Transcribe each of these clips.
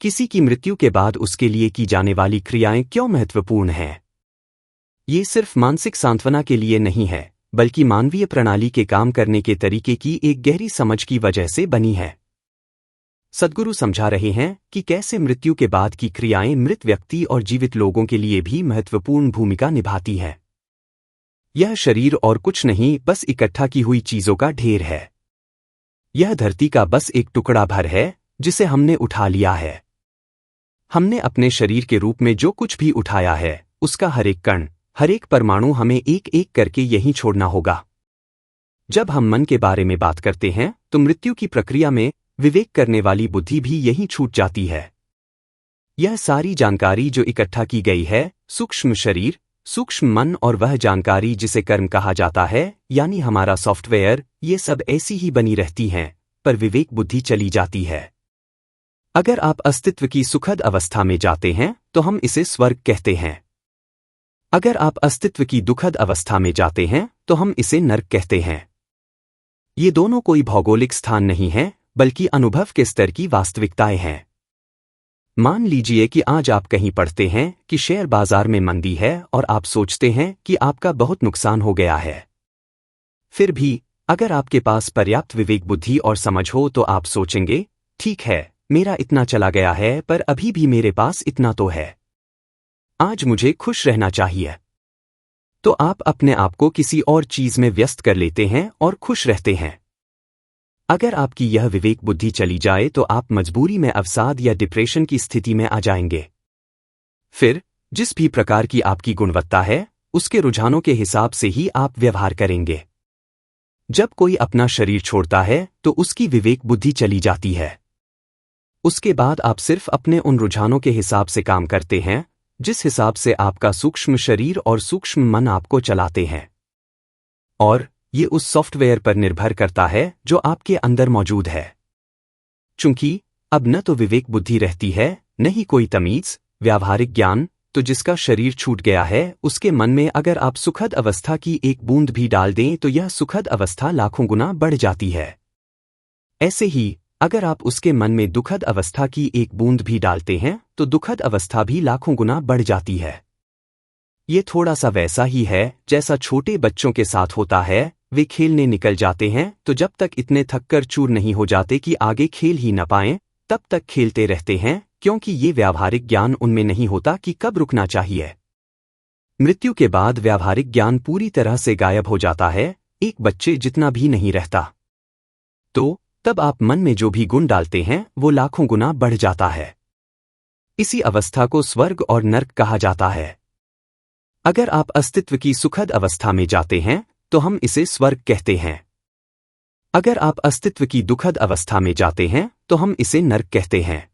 किसी की मृत्यु के बाद उसके लिए की जाने वाली क्रियाएं क्यों महत्वपूर्ण हैं? ये सिर्फ मानसिक सांत्वना के लिए नहीं है, बल्कि मानवीय प्रणाली के काम करने के तरीके की एक गहरी समझ की वजह से बनी है। सद्गुरु समझा रहे हैं कि कैसे मृत्यु के बाद की क्रियाएं मृत व्यक्ति और जीवित लोगों के लिए भी महत्वपूर्ण भूमिका निभाती हैं। यह शरीर और कुछ नहीं, बस इकट्ठा की हुई चीजों का ढेर है। यह धरती का बस एक टुकड़ा भर है जिसे हमने उठा लिया है। हमने अपने शरीर के रूप में जो कुछ भी उठाया है, उसका हर एक कण, हर एक परमाणु हमें एक एक करके यहीं छोड़ना होगा। जब हम मन के बारे में बात करते हैं तो मृत्यु की प्रक्रिया में विवेक करने वाली बुद्धि भी यहीं छूट जाती है। यह सारी जानकारी जो इकट्ठा की गई है, सूक्ष्म शरीर, सूक्ष्म मन और वह जानकारी जिसे कर्म कहा जाता है, यानी हमारा सॉफ्टवेयर, ये सब ऐसी ही बनी रहती हैं, पर विवेक बुद्धि चली जाती है। अगर आप अस्तित्व की सुखद अवस्था में जाते हैं तो हम इसे स्वर्ग कहते हैं। अगर आप अस्तित्व की दुखद अवस्था में जाते हैं तो हम इसे नरक कहते हैं। ये दोनों कोई भौगोलिक स्थान नहीं है, बल्कि अनुभव के स्तर की वास्तविकताएं हैं। मान लीजिए कि आज आप कहीं पढ़ते हैं कि शेयर बाजार में मंदी है और आप सोचते हैं कि आपका बहुत नुकसान हो गया है। फिर भी अगर आपके पास पर्याप्त विवेक बुद्धि और समझ हो तो आप सोचेंगे, ठीक है, मेरा इतना चला गया है, पर अभी भी मेरे पास इतना तो है। आज मुझे खुश रहना चाहिए। तो आप अपने आप को किसी और चीज में व्यस्त कर लेते हैं और खुश रहते हैं। अगर आपकी यह विवेक बुद्धि चली जाए तो आप मजबूरी में अवसाद या डिप्रेशन की स्थिति में आ जाएंगे। फिर जिस भी प्रकार की आपकी गुणवत्ता है, उसके रुझानों के हिसाब से ही आप व्यवहार करेंगे। जब कोई अपना शरीर छोड़ता है तो उसकी विवेक बुद्धि चली जाती है। उसके बाद आप सिर्फ अपने उन रुझानों के हिसाब से काम करते हैं जिस हिसाब से आपका सूक्ष्म शरीर और सूक्ष्म मन आपको चलाते हैं। और ये उस सॉफ्टवेयर पर निर्भर करता है जो आपके अंदर मौजूद है। चूंकि अब न तो विवेक बुद्धि रहती है, न ही कोई तमीज, व्यावहारिक ज्ञान, तो जिसका शरीर छूट गया है उसके मन में अगर आप सुखद अवस्था की एक बूंद भी डाल दें तो यह सुखद अवस्था लाखों गुना बढ़ जाती है। ऐसे ही अगर आप उसके मन में दुखद अवस्था की एक बूंद भी डालते हैं तो दुखद अवस्था भी लाखों गुना बढ़ जाती है। ये थोड़ा सा वैसा ही है जैसा छोटे बच्चों के साथ होता है। वे खेलने निकल जाते हैं तो जब तक इतने थककर चूर नहीं हो जाते कि आगे खेल ही न पाएं, तब तक खेलते रहते हैं, क्योंकि ये व्यावहारिक ज्ञान उनमें नहीं होता कि कब रुकना चाहिए। मृत्यु के बाद व्यावहारिक ज्ञान पूरी तरह से गायब हो जाता है, एक बच्चे जितना भी नहीं रहता। तो तब आप मन में जो भी गुण डालते हैं वो लाखों गुना बढ़ जाता है। इसी अवस्था को स्वर्ग और नर्क कहा जाता है। अगर आप अस्तित्व की सुखद अवस्था में जाते हैं तो हम इसे स्वर्ग कहते हैं। अगर आप अस्तित्व की दुखद अवस्था में जाते हैं तो हम इसे नर्क कहते हैं।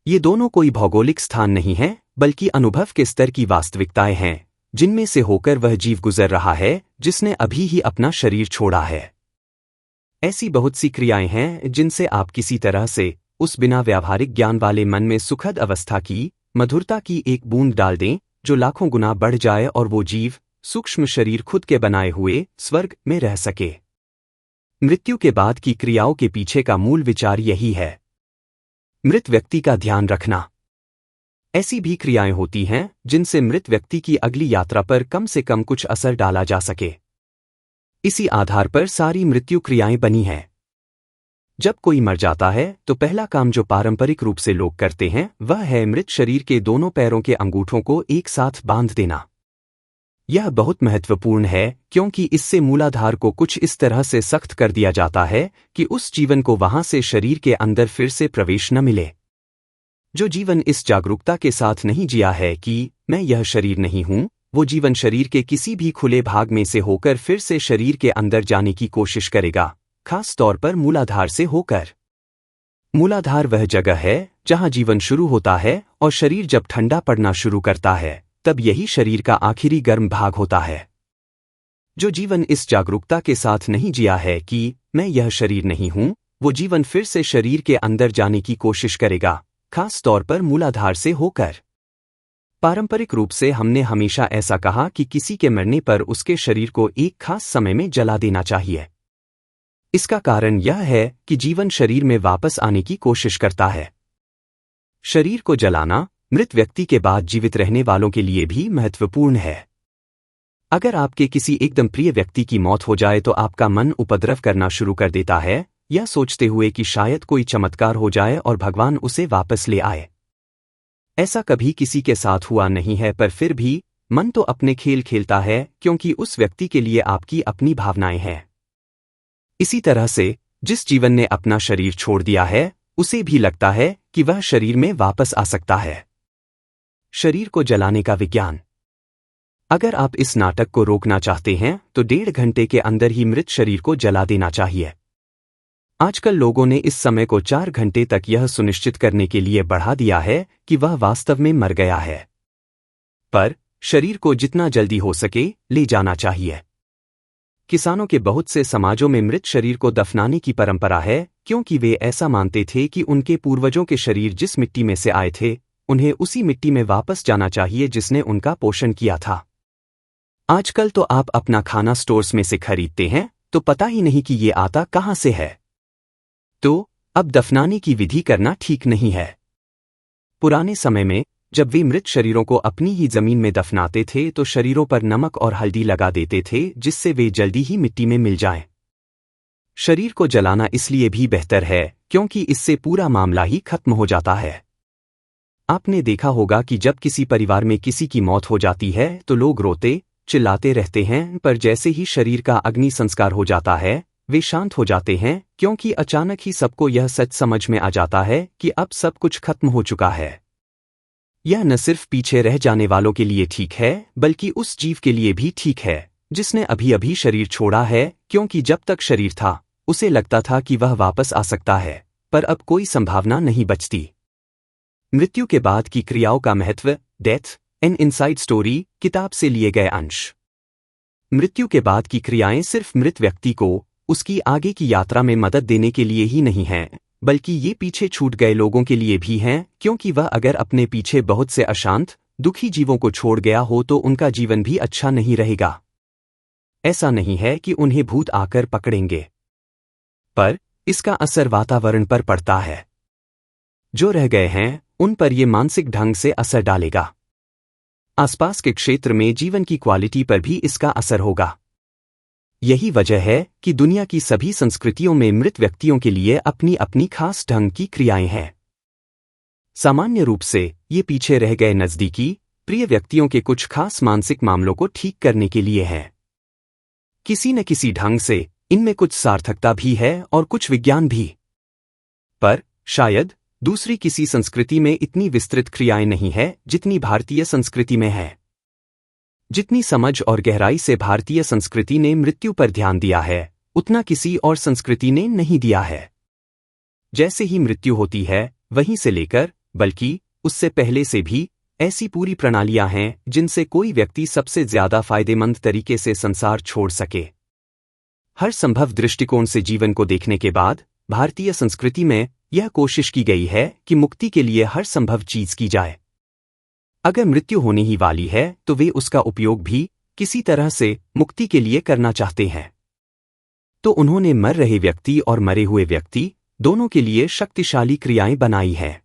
ये दोनों कोई भौगोलिक स्थान नहीं है, बल्कि अनुभव के स्तर की वास्तविकताएं हैं, जिनमें से होकर वह जीव गुजर रहा है जिसने अभी ही अपना शरीर छोड़ा है। ऐसी बहुत सी क्रियाएं हैं जिनसे आप किसी तरह से उस बिना व्यावहारिक ज्ञान वाले मन में सुखद अवस्था की, मधुरता की एक बूंद डाल दें जो लाखों गुना बढ़ जाए और वो जीव, सूक्ष्म शरीर खुद के बनाए हुए स्वर्ग में रह सके। मृत्यु के बाद की क्रियाओं के पीछे का मूल विचार यही है, मृत व्यक्ति का ध्यान रखना। ऐसी भी क्रियाएं होती हैं जिनसे मृत व्यक्ति की अगली यात्रा पर कम से कम कुछ असर डाला जा सके। इसी आधार पर सारी मृत्यु क्रियाएं बनी हैं। जब कोई मर जाता है तो पहला काम जो पारंपरिक रूप से लोग करते हैं वह है मृत शरीर के दोनों पैरों के अंगूठों को एक साथ बांध देना। यह बहुत महत्वपूर्ण है क्योंकि इससे मूलाधार को कुछ इस तरह से सख्त कर दिया जाता है कि उस जीवन को वहां से शरीर के अंदर फिर से प्रवेश न मिले। जो जीवन इस जागरूकता के साथ नहीं जिया है कि मैं यह शरीर नहीं हूं, वो जीवन शरीर के किसी भी खुले भाग में से होकर फिर से शरीर के अंदर जाने की कोशिश करेगा, खास तौर पर मूलाधार से होकर। मूलाधार वह जगह है जहां जीवन शुरू होता है और शरीर जब ठंडा पड़ना शुरू करता है तब यही शरीर का आखिरी गर्म भाग होता है। जो जीवन इस जागरूकता के साथ नहीं जिया है कि मैं यह शरीर नहीं हूं, वो जीवन फिर से शरीर के अंदर जाने की कोशिश करेगा, खास तौर पर मूलाधार से होकर। पारंपरिक रूप से हमने हमेशा ऐसा कहा कि किसी के मरने पर उसके शरीर को एक खास समय में जला देना चाहिए। इसका कारण यह है कि जीवन शरीर में वापस आने की कोशिश करता है। शरीर को जलाना मृत व्यक्ति के बाद जीवित रहने वालों के लिए भी महत्वपूर्ण है। अगर आपके किसी एकदम प्रिय व्यक्ति की मौत हो जाए तो आपका मन उपद्रव करना शुरू कर देता है, यह सोचते हुए कि शायद कोई चमत्कार हो जाए और भगवान उसे वापस ले आए। ऐसा कभी किसी के साथ हुआ नहीं है, पर फिर भी मन तो अपने खेल खेलता है, क्योंकि उस व्यक्ति के लिए आपकी अपनी भावनाएं हैं। इसी तरह से जिस जीवन ने अपना शरीर छोड़ दिया है, उसे भी लगता है कि वह शरीर में वापस आ सकता है। शरीर को जलाने का विज्ञान। अगर आप इस नाटक को रोकना चाहते हैं तो 1.5 घंटे के अंदर ही मृत शरीर को जला देना चाहिए। आजकल लोगों ने इस समय को 4 घंटे तक यह सुनिश्चित करने के लिए बढ़ा दिया है कि वह वास्तव में मर गया है। पर शरीर को जितना जल्दी हो सके ले जाना चाहिए। किसानों के बहुत से समाजों में मृत शरीर को दफनाने की परंपरा है, क्योंकि वे ऐसा मानते थे कि उनके पूर्वजों के शरीर जिस मिट्टी में से आए थे, उन्हें उसी मिट्टी में वापस जाना चाहिए जिसने उनका पोषण किया था। आजकल तो आप अपना खाना स्टोर्स में से खरीदते हैं तो पता ही नहीं कि ये आता कहाँ से है। तो अब दफनाने की विधि करना ठीक नहीं है। पुराने समय में जब वे मृत शरीरों को अपनी ही जमीन में दफनाते थे तो शरीरों पर नमक और हल्दी लगा देते थे, जिससे वे जल्दी ही मिट्टी में मिल जाएं। शरीर को जलाना इसलिए भी बेहतर है क्योंकि इससे पूरा मामला ही खत्म हो जाता है। आपने देखा होगा कि जब किसी परिवार में किसी की मौत हो जाती है तो लोग रोते चिल्लाते रहते हैं, पर जैसे ही शरीर का अग्नि संस्कार हो जाता है वे शांत हो जाते हैं, क्योंकि अचानक ही सबको यह सच समझ में आ जाता है कि अब सब कुछ खत्म हो चुका है। यह न सिर्फ पीछे रह जाने वालों के लिए ठीक है, बल्कि उस जीव के लिए भी ठीक है जिसने अभी अभी शरीर छोड़ा है, क्योंकि जब तक शरीर था उसे लगता था कि वह वापस आ सकता है, पर अब कोई संभावना नहीं बचती। मृत्यु के बाद की क्रियाओं का महत्व। डेथ एन इनसाइड स्टोरी किताब से लिए गए अंश। मृत्यु के बाद की क्रियाएं सिर्फ मृत व्यक्ति को उसकी आगे की यात्रा में मदद देने के लिए ही नहीं हैं, बल्कि ये पीछे छूट गए लोगों के लिए भी हैं, क्योंकि वह अगर अपने पीछे बहुत से अशांत दुखी जीवों को छोड़ गया हो तो उनका जीवन भी अच्छा नहीं रहेगा। ऐसा नहीं है कि उन्हें भूत आकर पकड़ेंगे, पर इसका असर वातावरण पर पड़ता है। जो रह गए हैं उन पर यह मानसिक ढंग से असर डालेगा। आसपास के क्षेत्र में जीवन की क्वालिटी पर भी इसका असर होगा। यही वजह है कि दुनिया की सभी संस्कृतियों में मृत व्यक्तियों के लिए अपनी अपनी खास ढंग की क्रियाएं हैं। सामान्य रूप से ये पीछे रह गए नजदीकी प्रिय व्यक्तियों के कुछ खास मानसिक मामलों को ठीक करने के लिए है। किसी न किसी ढंग से इनमें कुछ सार्थकता भी है और कुछ विज्ञान भी, पर शायद दूसरी किसी संस्कृति में इतनी विस्तृत क्रियाएं नहीं है जितनी भारतीय संस्कृति में है। जितनी समझ और गहराई से भारतीय संस्कृति ने मृत्यु पर ध्यान दिया है, उतना किसी और संस्कृति ने नहीं दिया है। जैसे ही मृत्यु होती है वहीं से लेकर, बल्कि उससे पहले से भी ऐसी पूरी प्रणालियां हैं जिनसे कोई व्यक्ति सबसे ज्यादा फायदेमंद तरीके से संसार छोड़ सके। हर संभव दृष्टिकोण से जीवन को देखने के बाद भारतीय संस्कृति में यह कोशिश की गई है कि मुक्ति के लिए हर संभव चीज की जाए। अगर मृत्यु होने ही वाली है तो वे उसका उपयोग भी किसी तरह से मुक्ति के लिए करना चाहते हैं। तो उन्होंने मर रहे व्यक्ति और मरे हुए व्यक्ति दोनों के लिए शक्तिशाली क्रियाएं बनाई हैं।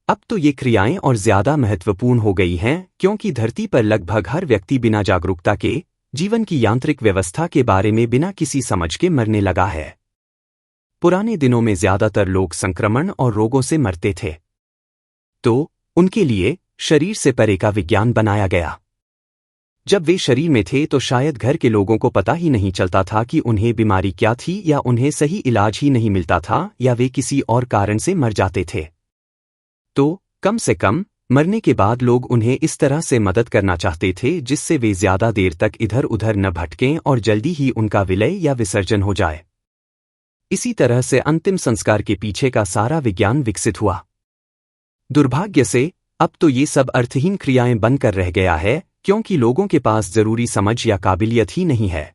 अब तो ये क्रियाएं और ज्यादा महत्वपूर्ण हो गई हैं, क्योंकि धरती पर लगभग हर व्यक्ति बिना जागरूकता के जीवन की यांत्रिक व्यवस्था के बारे में बिना किसी समझ के मरने लगा है। पुराने दिनों में ज्यादातर लोग संक्रमण और रोगों से मरते थे, तो उनके लिए शरीर से परे का विज्ञान बनाया गया। जब वे शरीर में थे तो शायद घर के लोगों को पता ही नहीं चलता था कि उन्हें बीमारी क्या थी, या उन्हें सही इलाज ही नहीं मिलता था, या वे किसी और कारण से मर जाते थे। तो कम से कम मरने के बाद लोग उन्हें इस तरह से मदद करना चाहते थे जिससे वे ज्यादा देर तक इधर उधर न भटकें और जल्दी ही उनका विलय या विसर्जन हो जाए। इसी तरह से अंतिम संस्कार के पीछे का सारा विज्ञान विकसित हुआ। दुर्भाग्य से अब तो ये सब अर्थहीन क्रियाएं बनकर रह गया है, क्योंकि लोगों के पास जरूरी समझ या काबिलियत ही नहीं है।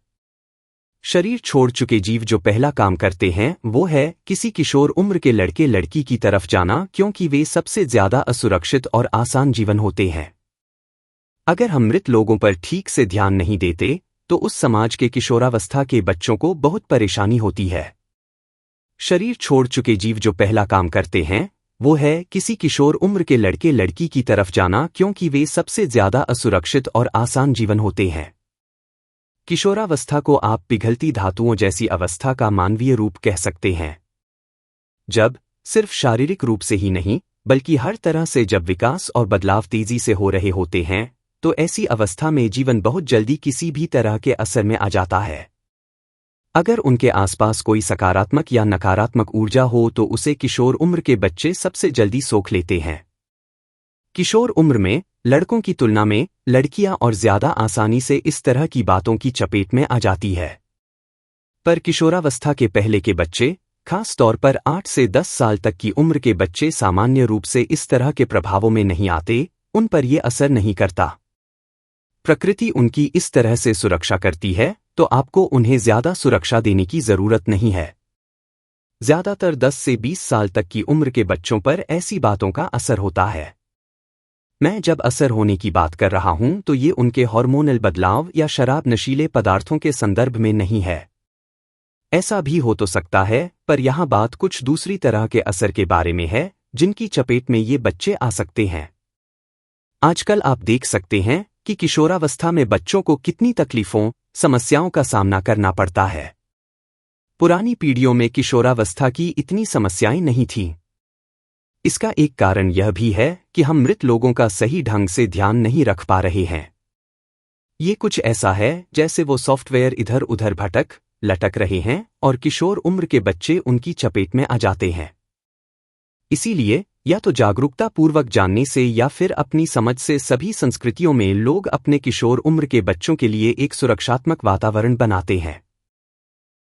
शरीर छोड़ चुके जीव जो पहला काम करते हैं वो है किसी किशोर उम्र के लड़के लड़की की तरफ जाना, क्योंकि वे सबसे ज्यादा असुरक्षित और आसान जीवन होते हैं। अगर हम मृत लोगों पर ठीक से ध्यान नहीं देते तो उस समाज के किशोरावस्था के बच्चों को बहुत परेशानी होती है। शरीर छोड़ चुके जीव जो पहला काम करते हैं वो है किसी किशोर उम्र के लड़के लड़की की तरफ जाना, क्योंकि वे सबसे ज्यादा असुरक्षित और आसान जीवन होते हैं। किशोरावस्था को आप पिघलती धातुओं जैसी अवस्था का मानवीय रूप कह सकते हैं। जब सिर्फ शारीरिक रूप से ही नहीं बल्कि हर तरह से जब विकास और बदलाव तेजी से हो रहे होते हैं, तो ऐसी अवस्था में जीवन बहुत जल्दी किसी भी तरह के असर में आ जाता है। अगर उनके आसपास कोई सकारात्मक या नकारात्मक ऊर्जा हो तो उसे किशोर उम्र के बच्चे सबसे जल्दी सोख लेते हैं। किशोर उम्र में लड़कों की तुलना में लड़कियां और ज्यादा आसानी से इस तरह की बातों की चपेट में आ जाती है। पर किशोरावस्था के पहले के बच्चे, खास तौर पर 8 से 10 साल तक की उम्र के बच्चे सामान्य रूप से इस तरह के प्रभावों में नहीं आते, उन पर यह असर नहीं करता। प्रकृति उनकी इस तरह से सुरक्षा करती है, तो आपको उन्हें ज्यादा सुरक्षा देने की जरूरत नहीं है। ज्यादातर 10 से 20 साल तक की उम्र के बच्चों पर ऐसी बातों का असर होता है। मैं जब असर होने की बात कर रहा हूं तो ये उनके हार्मोनल बदलाव या शराब नशीले पदार्थों के संदर्भ में नहीं है। ऐसा भी हो तो सकता है, पर यहां बात कुछ दूसरी तरह के असर के बारे में है जिनकी चपेट में ये बच्चे आ सकते हैं। आजकल आप देख सकते हैं कि किशोरावस्था में बच्चों को कितनी तकलीफों, समस्याओं का सामना करना पड़ता है। पुरानी पीढ़ियों में किशोरावस्था की इतनी समस्याएं नहीं थीं। इसका एक कारण यह भी है कि हम मृत लोगों का सही ढंग से ध्यान नहीं रख पा रहे हैं। ये कुछ ऐसा है जैसे वो सॉफ्टवेयर इधर उधर भटक लटक रहे हैं और किशोर उम्र के बच्चे उनकी चपेट में आ जाते हैं। इसीलिए या तो जागरूकता पूर्वक जानने से या फिर अपनी समझ से सभी संस्कृतियों में लोग अपने किशोर उम्र के बच्चों के लिए एक सुरक्षात्मक वातावरण बनाते हैं।